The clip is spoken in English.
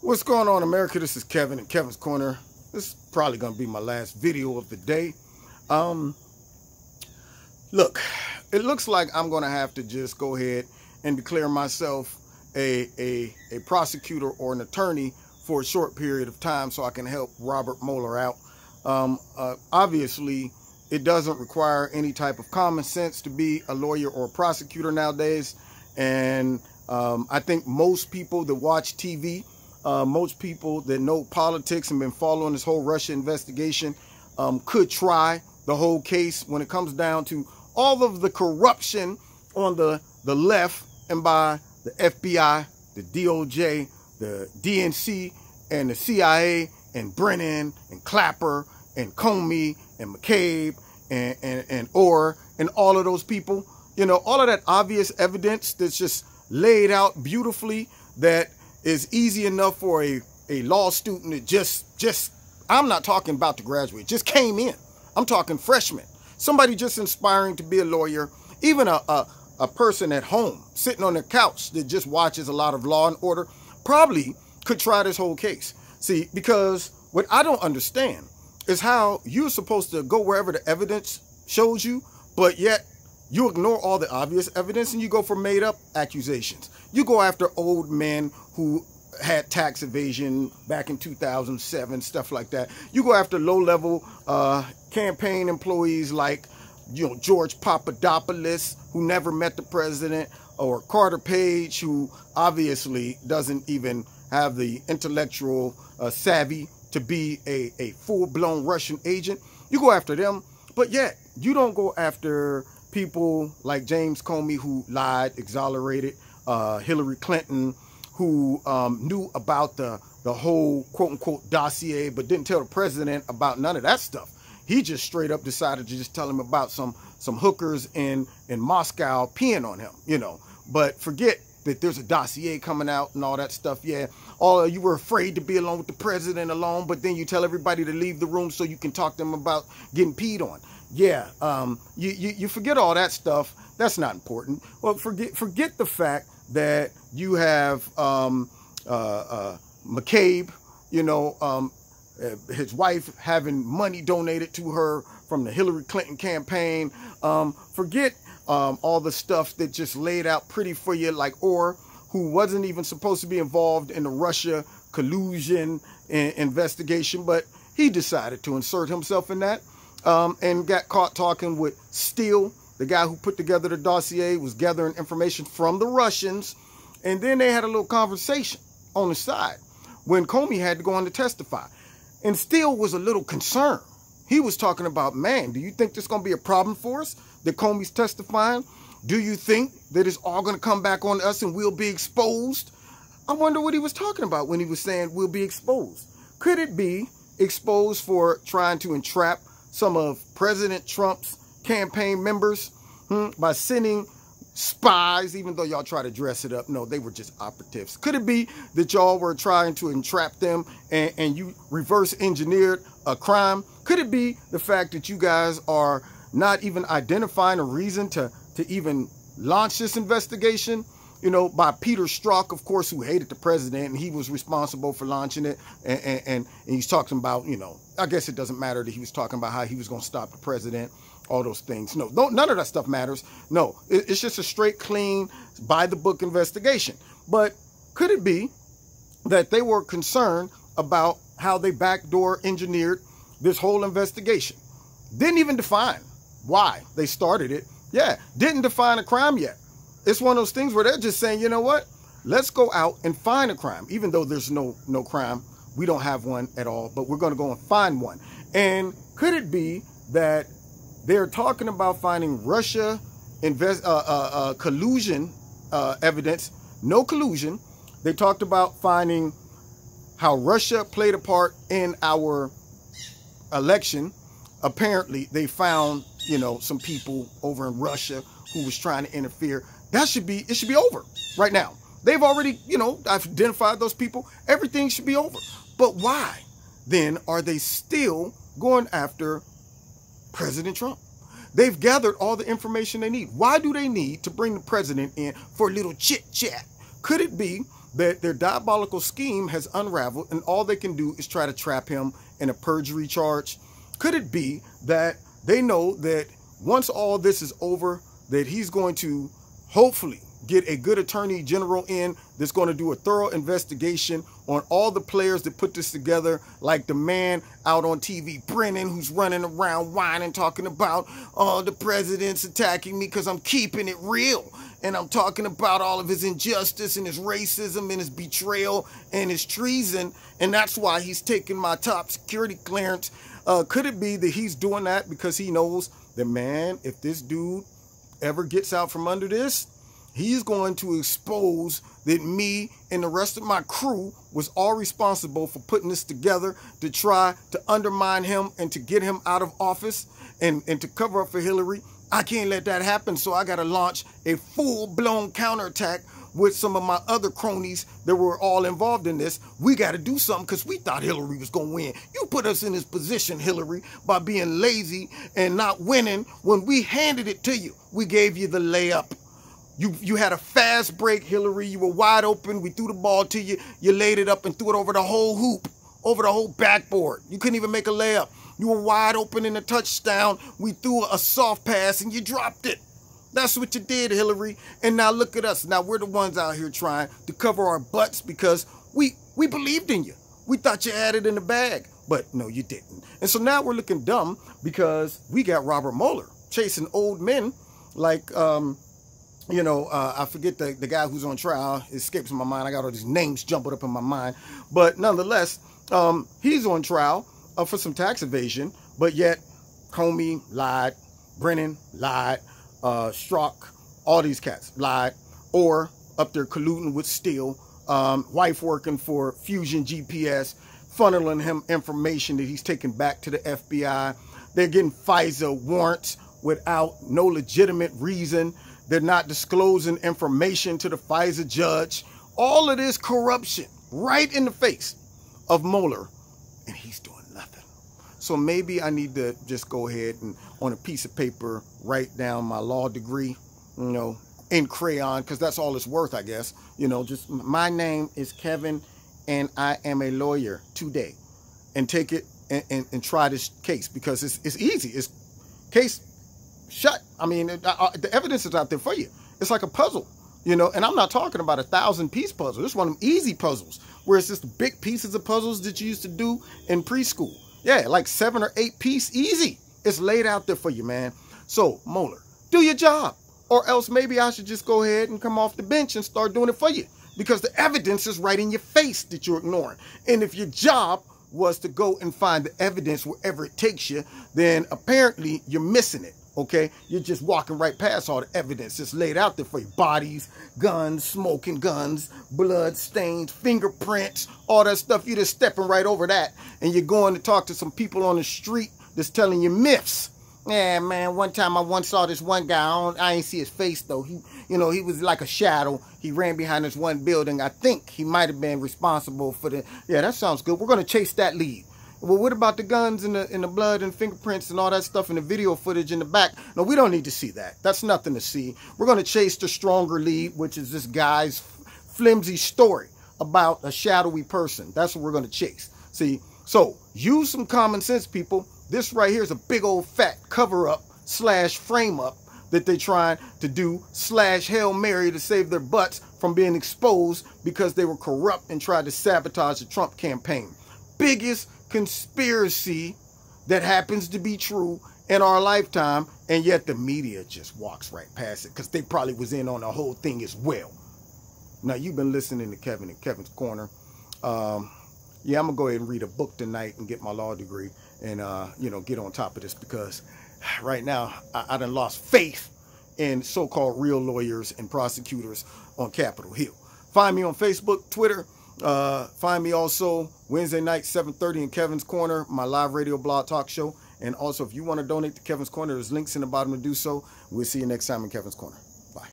What's going on, America? This is Kevin in Kevin's Corner. This is probably going to be my last video of the day. Look, it looks like I'm going to have to just go ahead and declare myself a prosecutor or an attorney for a short period of time so I can help Robert Mueller out. Obviously, it doesn't require any type of common sense to be a lawyer or a prosecutor nowadays. And I think most people that watch TV, most people that know politics and been following this whole Russia investigation could try the whole case when it comes down to all of the corruption on the left and by the FBI, the DOJ, the DNC, and the CIA, and Brennan, and Clapper, and Comey, and McCabe, and Orr, and all of those people. You know, all of that obvious evidence that's just laid out beautifully that is easy enough for a law student that just I'm not talking about to graduate, just came in. I'm talking freshman. Somebody just inspiring to be a lawyer, even a person at home sitting on their couch that just watches a lot of Law and Order probably could try this whole case. See, because what I don't understand is how you're supposed to go wherever the evidence shows you, but yet you ignore all the obvious evidence and you go for made up accusations. You go after old men who had tax evasion back in 2007, stuff like that. You go after low-level campaign employees like, you know, George Papadopoulos, who never met the president, or Carter Page, who obviously doesn't even have the intellectual savvy to be a full-blown Russian agent. You go after them, but yet you don't go after people like James Comey, who lied, exonerated, Hillary Clinton, who knew about the whole quote-unquote dossier, but didn't tell the president about none of that stuff. He just straight up decided to just tell him about some hookers in Moscow peeing on him, you know. But forget that there's a dossier coming out and all that stuff. Yeah, you were afraid to be alone with the president alone, but then you tell everybody to leave the room so you can talk to them about getting peed on. Yeah, you forget all that stuff. That's not important. Well, forget the fact that you have McCabe, you know, his wife having money donated to her from the Hillary Clinton campaign. Forget all the stuff that just laid out pretty for you, like Orr, who wasn't even supposed to be involved in the Russia collusion investigation, but he decided to insert himself in that and got caught talking with Steele, the guy who put together the dossier, was gathering information from the Russians. And then they had a little conversation on the side when Comey had to go on to testify. And Steele was a little concerned. He was talking about, man, do you think this is going to be a problem for us, that Comey's testifying? Do you think that it's all going to come back on us and we'll be exposed? I wonder what he was talking about when he was saying we'll be exposed. Could it be exposed for trying to entrap some of President Trump's campaign members by sending spies, even though y'all try to dress it up? No, they were just operatives. Could it be that y'all were trying to entrap them and you reverse engineered a crime? Could it be the fact that you guys are not even identifying a reason to even launch this investigation? You know, by Peter Strzok, of course, who hated the president, and he was responsible for launching it. And he's talking about, you know, I guess it doesn't matter that he was talking about how he was going to stop the president, all those things. No, none of that stuff matters. No, it's just a straight, clean, by-the-book investigation. But could it be that they were concerned about how they backdoor engineered this whole investigation? Didn't even define why they started it. Yeah, didn't define a crime yet. It's one of those things where they're just saying, you know what? Let's go out and find a crime, even though there's no crime. We don't have one at all, but we're going to go and find one. And could it be that they're talking about finding Russia collusion evidence? No collusion. They talked about finding how Russia played a part in our election. Apparently, they found, you know, some people over in Russia who was trying to interfere. It should be over right now. They've already, you know, identified those people. Everything should be over. But why then are they still going after President Trump? They've gathered all the information they need. Why do they need to bring the president in for a little chit chat? Could it be that their diabolical scheme has unraveled, and all they can do is try to trap him in a perjury charge? Could it be that they know that once all this is over, that he's going to hopefully get a good attorney general in that's going to do a thorough investigation on all the players that put this together, like the man out on TV, Brennan, who's running around whining, talking about, oh, the president's attacking me because I'm keeping it real. And I'm talking about all of his injustice and his racism and his betrayal and his treason. And that's why he's taking my top security clearance. Could it be that he's doing that because he knows that, man, if this dude ever gets out from under this, he's going to expose that me and the rest of my crew was all responsible for putting this together to try to undermine him and to get him out of office and to cover up for Hillary? I can't let that happen, so I got to launch a full-blown counterattack with some of my other cronies that were all involved in this. We got to do something because we thought Hillary was going to win. You put us in this position, Hillary, by being lazy and not winning when we handed it to you. We gave you the layup. You had a fast break, Hillary. You were wide open. We threw the ball to you. You laid it up and threw it over the whole hoop, over the whole backboard. You couldn't even make a layup. You were wide open in the touchdown. We threw a soft pass and you dropped it. That's what you did, Hillary. And now look at us. Now we're the ones out here trying to cover our butts because we believed in you. We thought you had it in the bag, but no, you didn't. And so now we're looking dumb because we got Robert Mueller chasing old men like, I forget the guy who's on trial. It escapes my mind. I got all these names jumbled up in my mind. But nonetheless, he's on trial for some tax evasion. But yet, Comey lied. Brennan lied. Strzok, all these cats lied. Or up there colluding with Steele. Wife working for Fusion GPS, funneling him information that he's taken back to the FBI. They're getting FISA warrants without no legitimate reason. They're not disclosing information to the FISA judge. All of this corruption right in the face of Mueller, and he's doing nothing. So maybe I need to just go ahead and on a piece of paper write down my law degree, in crayon, because that's all it's worth, I guess. Just my name is Kevin, and I am a lawyer today, and take it and try this case because it's easy. It's case shut. I mean, the evidence is out there for you. It's like a puzzle, and I'm not talking about a 1,000-piece puzzle. This is one of them easy puzzles where it's just big pieces of puzzles that you used to do in preschool. Yeah, like 7 or 8 piece, easy. It's laid out there for you, man. So, Mueller, do your job. Or else maybe I should just go ahead and come off the bench and start doing it for you. Because the evidence is right in your face that you're ignoring. And if your job was to go and find the evidence wherever it takes you, then apparently you're missing it. Okay, you're just walking right past all the evidence that's laid out there for you. Bodies, guns, smoking guns, blood stains, fingerprints, all that stuff. You're just stepping right over that. And you're going to talk to some people on the street that's telling you myths. Yeah, man, one time I once saw this one guy. I ain't see his face, though. He was like a shadow. He ran behind this one building. I think he might have been responsible for the... Yeah, that sounds good. We're going to chase that lead. Well, what about the guns and the blood and fingerprints and all that stuff and the video footage in the back? No, we don't need to see that. That's nothing to see. We're going to chase the stronger lead, which is this guy's flimsy story about a shadowy person. That's what we're going to chase. See, so use some common sense, people. This right here is a big old fat cover-up / frame-up that they're trying to do / Hail Mary to save their butts from being exposed because they were corrupt and tried to sabotage the Trump campaign. Biggest conspiracy that happens to be true in our lifetime, and yet the media just walks right past it because they probably was in on the whole thing as well. Now, you've been listening to Kevin and Kevin's Corner. Yeah, I'm gonna go ahead and read a book tonight and get my law degree and get on top of this because right now I done lost faith in so-called real lawyers and prosecutors on Capitol Hill. Find me on Facebook, Twitter. Find me also Wednesday night, 7:30 in Kevin's Corner, my live radio blog talk show. And also, if you want to donate to Kevin's Corner, there's links in the bottom to do so. We'll see you next time in Kevin's Corner.